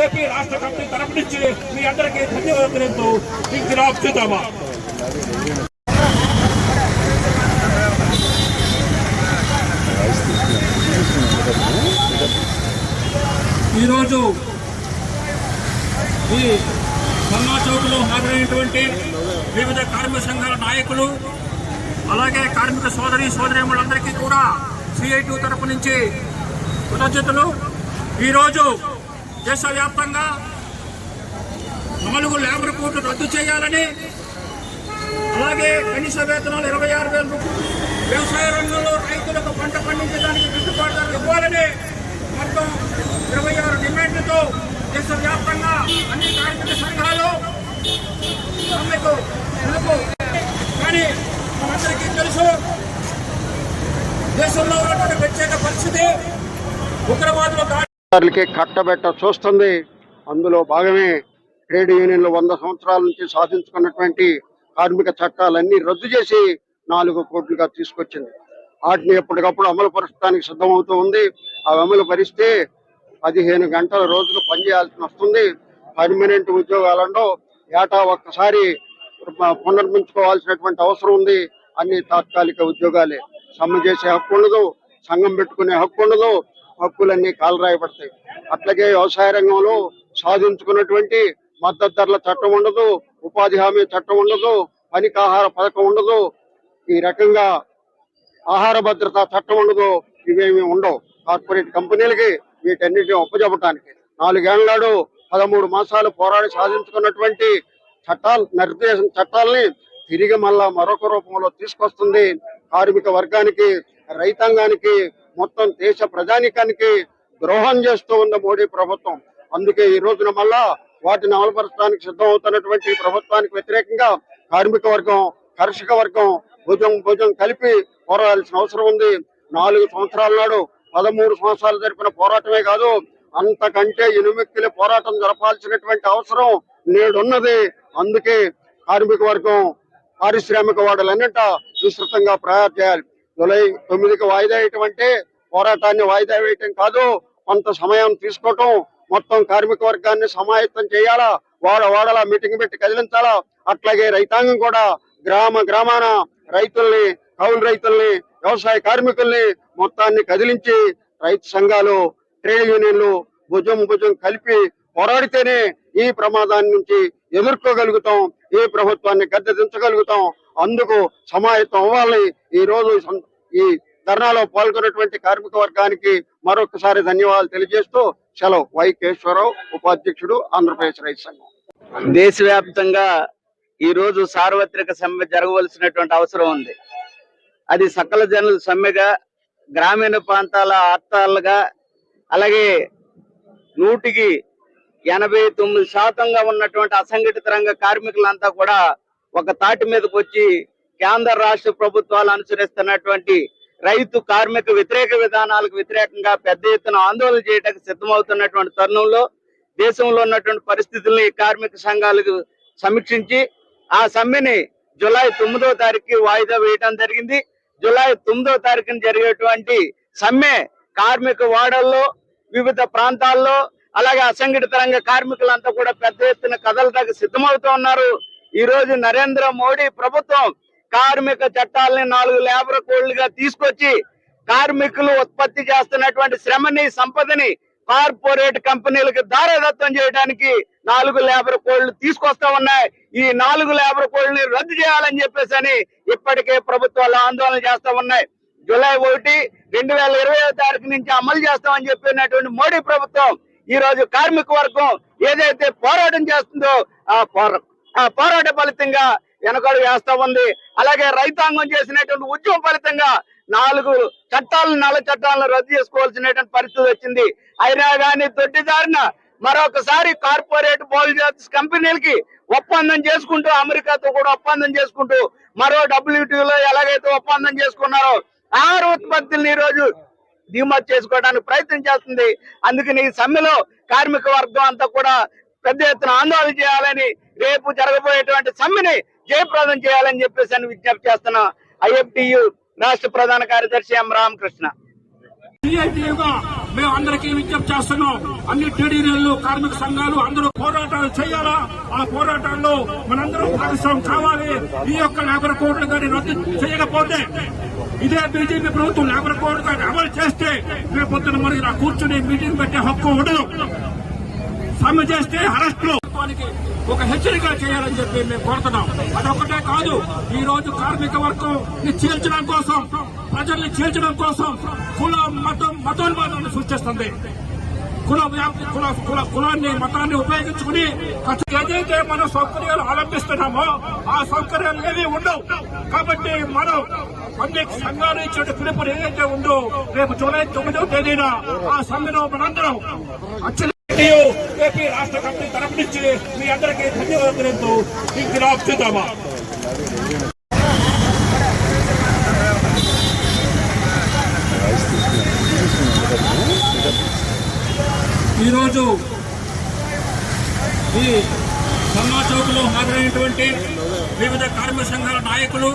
AP రాష్ట్ర committee తరపు నుంచి మీ అందరికీ ధన్యవాదాలు. ఈరోజు ఈ ధర్నా చౌక్లో హాజరైనటువంటి వివిధ కార్మిక సంఘాల నాయకులు అలాగే కార్మిక సోదరీమణులందరికీ కూడా CITU తరపు నుంచి కృతజ్ఞతలు. ఈరోజు దేశవ్యాప్తంగా 4 లేబర్ కోడ్లు రద్దు చేయాలని, అలాగే కనీస వేతనాలు 26,000 రూపాయలు, వ్యవసాయ రంగంలో రైతులకు పంట పండించడానికి గిట్టుబాటు ధర ఇవ్వాలని మొత్తం 26 డిమాండ్లతో దేశవ్యాప్తంగా అన్ని కార్మిక సంఘాలు సమ్మెకు పిలుపు. కానీ మనందరికీ తెలుసు, దేశంలో ఉన్నటువంటి ప్రత్యేక పరిస్థితి ఉగ్రవాదులు కట్టబెట్ట చూస్తుంది. అందులో భాగమే ట్రేడ్ యూనియన్లు 100 సంవత్సరాల నుంచి సాధించుకున్నటువంటి కార్మిక చట్టాలన్నీ రద్దు చేసి 4 కోట్లుగా తీసుకొచ్చింది. వాటిని ఎప్పటికప్పుడు అమలు పరచడానికి సిద్ధమవుతూ ఉంది. అవి అమలు పరిస్తే 15 గంటల రోజులు పనిచేయాల్సి వస్తుంది. పర్మనెంట్ ఉద్యోగాలలో ఏటా ఒక్కసారి పునర్మించుకోవాల్సినటువంటి అవసరం ఉంది. అన్ని తాత్కాలిక ఉద్యోగాలే. సమ్మె చేసే హక్కు ఉండదు, సంఘం పెట్టుకునే హక్కు ఉండదు, హక్కులన్నీ కాలరాయబడతాయి. అట్లాగే వ్యవసాయ రంగంలో సాధించుకున్నటువంటి మద్దతు ధరల చట్టం ఉండదు, ఉపాధి హామీ చట్టం ఉండదు, పనికి ఆహార పథకం ఉండదు, ఈ రకంగా ఆహార భద్రతా చట్టం ఉండదు. ఇవేమి ఉండవు. కార్పొరేట్ కంపెనీలకి వీటన్నిటిని ఒప్పజెప్పడానికి 4 ఏళ్ల నాడు 13 మాసాలు పోరాడి సాధించుకున్నటువంటి చట్టాలని తిరిగి మళ్ళా మరొక రూపంలో తీసుకొస్తుంది. కార్మిక వర్గానికి, రైతాంగానికి, మొత్తం దేశ ప్రజానికానికి ద్రోహం చేస్తూ ఉన్న మోడీ ప్రభుత్వం. అందుకే ఈ రోజున మళ్ళా వాటిని అమలుపరచడానికి సిద్ధమవుతున్నటువంటి ప్రభుత్వానికి వ్యతిరేకంగా కార్మిక వర్గం, కర్షక వర్గం భుజం కలిపి పోరాడాల్సిన అవసరం ఉంది. 4 సంవత్సరాల నాడు 13 సంవత్సరాలు జరిపిన పోరాటమే కాదు, అంతకంటే ఎనుమెక్కిలి పోరాటం జరపాల్సినటువంటి అవసరం నేడున్నది. అందుకే కార్మిక వర్గం పారిశ్రామిక వాడలన్నింట విస్తృతంగా ప్రయాణం చేయాలి. జూలై 9కి వాయిదా వేయటం అంటే పోరాటాన్ని వాయిదా వేయటం కాదు, కొంత సమయం తీసుకోవటం. మొత్తం కార్మిక వర్గాన్ని సమాయత్తం చేయాలా, వాడలా మీటింగ్ పెట్టి కదిలించాలా. అట్లాగే రైతాంగం కూడా గ్రామాన రైతుల్ని, కౌలు రైతుల్ని, వ్యవసాయ కార్మికుల్ని మొత్తాన్ని కదిలించి రైతు సంఘాలు, ట్రేడ్ యూనియన్లు భుజం కలిపి పోరాడితేనే ఈ ప్రమాదాన్ని నుంచి ఎదుర్కోగలుగుతాం, ఈ ప్రభుత్వాన్ని గద్దెదించగలుగుతాం. అందుకు సమాయత్తం అవ్వాలని ఈ రోజు ఈ ధర్నాలో పాల్గొన్నటువంటి కార్మిక వర్గానికి మరొకసారి ధన్యవాదాలు తెలియజేస్తూ సెలవు. వై కేశవరావు, ఉపాధ్యక్షుడు, ఆంధ్రప్రదేశ్ రైతు సంఘం. దేశవ్యాప్తంగా ఈ రోజు సార్వత్రిక సమ్మె జరగవలసినటువంటి అవసరం ఉంది. అది సకల జనుల సమ్మెగా, గ్రామీణ ప్రాంతాల ఆర్తాలుగా, అలాగే 100కి 89% ఉన్నటువంటి అసంఘటిత రంగ కార్మికులంతా కూడా ఒక తాటి మీదకి వచ్చి కేంద్ర రాష్ట్ర ప్రభుత్వాలు అనుసరిస్తున్నటువంటి రైతు కార్మిక వ్యతిరేక విధానాలకు వ్యతిరేకంగా పెద్ద ఎత్తున ఆందోళన చేయడానికి సిద్ధమవుతున్నటువంటి తరుణంలో దేశంలో ఉన్నటువంటి పరిస్థితుల్ని కార్మిక సంఘాలకు సమీక్షించి ఆ సమ్మెని జూలై 9వ తారీఖుకి వాయిదా వేయడం జరిగింది. జూలై 9వ తారీఖున జరిగేటువంటి సమ్మె కార్మిక వాడల్లో, వివిధ ప్రాంతాల్లో, అలాగే అసంఘటిత రంగ కార్మికులంతా కూడా పెద్ద ఎత్తున కదలడానికి సిద్ధమవుతూ ఉన్నారు. ఈ రోజు నరేంద్ర మోడీ ప్రభుత్వం కార్మిక చట్టాలని 4 లేబర్ కోడ్లుగా తీసుకొచ్చి కార్మికులు ఉత్పత్తి చేస్తున్నటువంటి శ్రమని, సంపదని కార్పొరేట్ కంపెనీలకు దారదత్తం చేయడానికి 4 లేబర్ కోడ్లు తీసుకొస్తా ఉన్నాయి. ఈ 4 లేబర్ కోడ్ని రద్దు చేయాలని చెప్పేసి ఇప్పటికే ప్రభుత్వాలు ఆందోళన చేస్తా ఉన్నాయి. జూలై 1, 2020వ తారీఖు నుంచి అమలు చేస్తామని చెప్పినటువంటి మోడీ ప్రభుత్వం ఈ రోజు కార్మిక వర్గం ఏదైతే పోరాటం చేస్తుందో ఆ పోరాట ఫలితంగా వెనకడు వేస్తా ఉంది. అలాగే రైతాంగం చేసినటువంటి ఉద్యమం ఫలితంగా 4 చట్టాలను రద్దు చేసుకోవాల్సినటువంటి పరిస్థితి వచ్చింది. అయినా కానీ దొడ్డిదారిన మరొకసారి కార్పొరేట్ బౌల్జర్స్ కంపెనీలకి ఒప్పందం చేసుకుంటూ, అమెరికాతో కూడా ఒప్పందం చేసుకుంటూ, మరో WTOలో ఎలాగైతే ఒప్పందం చేసుకున్నారో ఆహార ఉత్పత్తులను ఈ రోజు దిగుమతి చేసుకోవడానికి ప్రయత్నం చేస్తుంది. అందుకని ఈ సమ్మెలో కార్మిక వర్గం అంతా కూడా పెద్ద ఎత్తున ఆందోళన చేయాలని, రేపు జరగబోయేటువంటి సమ్మెని జయప్రదం చేయాలని చెప్పేసి విజ్ఞప్తి చేస్తున్నా. IFTU రాష్ట్ర ప్రధాన కార్యదర్శి M. రామకృష్ణ. మేము అందరికీ విజ్ఞప్తి చేస్తున్నాం. అన్ని ట్రేడ్ యూనియన్లు, కార్మిక సంఘాలు అందరూ పోరాటాలు చేయాలా. ఆ పోరాటాల్లో మనందరం భాగస్వామ్యం కావాలి. ఈ యొక్క లేబర్ కోడ్లు కానీ రద్దు చేయకపోతే, ఇదే బీజేపీ ప్రభుత్వం లేబర్ కోడ్ కానీ అమలు చేస్తే రేపొద్దున మనకి కూర్చుని మీటింగ్ పెట్టే హక్కు ఉండదు. సమ్మె చేస్తే అరెస్టులు ఒక హెచ్చరిక చేయాలని చెప్పి మేము కోరుతున్నాం. అదొక్కటే కాదు, ఈ రోజు కార్మిక వర్గం చీల్చడం కోసం, ప్రజల్ని చీల్చడం కోసం మతోన్మాదాన్ని సృష్టిస్తుంది. కులాన్ని మతాన్ని ఉపయోగించుకుని ఏదైతే మనం సౌకర్యాలు అవలంబిస్తున్నామో ఆ సౌకర్యాలు ఏవి ఉండవు. కాబట్టి మనం అన్ని సంఘాలు ఇచ్చే పిలుపులు ఏదైతే ఉందో రేపు జూలై 9వ తేదీన ఆ సమ్మెలో మనందరం ఏపీ రాష్ట్ర కమిటీ తరపు నుంచి మీ అందరికీ ధన్యవాదాలు. ఇంకిలాబ్ జిందాబాద్. ఈరోజు ఈ ధర్నా చౌక్ లో హాజరైనటువంటి వివిధ కార్మిక సంఘాల నాయకులు